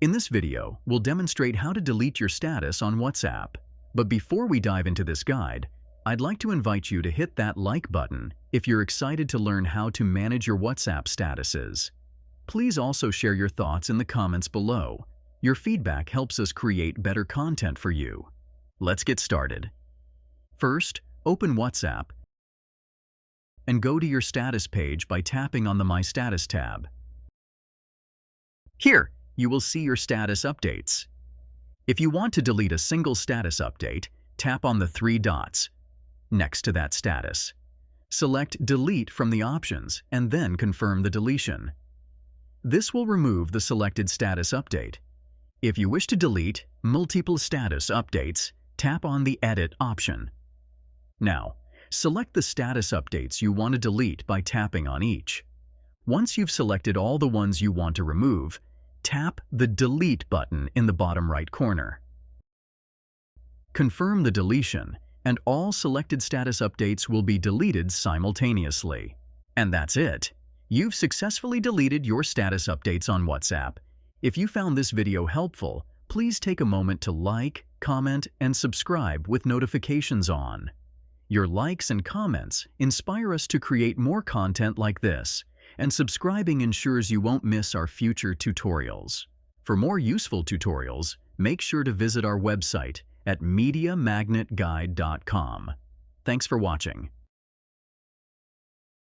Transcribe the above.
In this video, we'll demonstrate how to delete your status on WhatsApp. But before we dive into this guide, I'd like to invite you to hit that like button if you're excited to learn how to manage your WhatsApp statuses. Please also share your thoughts in the comments below. Your feedback helps us create better content for you. Let's get started. First, open WhatsApp and go to your status page by tapping on the My Status tab. Here, you will see your status updates. If you want to delete a single status update, tap on the three dots next to that status. Select Delete from the options and then confirm the deletion. This will remove the selected status update. If you wish to delete multiple status updates, tap on the Edit option. Now, select the status updates you want to delete by tapping on each. Once you've selected all the ones you want to remove, tap the Delete button in the bottom right corner. Confirm the deletion, and all selected status updates will be deleted simultaneously. And that's it. You've successfully deleted your status updates on WhatsApp. If you found this video helpful, please take a moment to like, comment, and subscribe with notifications on. Your likes and comments inspire us to create more content like this, and subscribing ensures you won't miss our future tutorials. For more useful tutorials, make sure to visit our website at MediaMagnetGuide.com. Thanks for watching.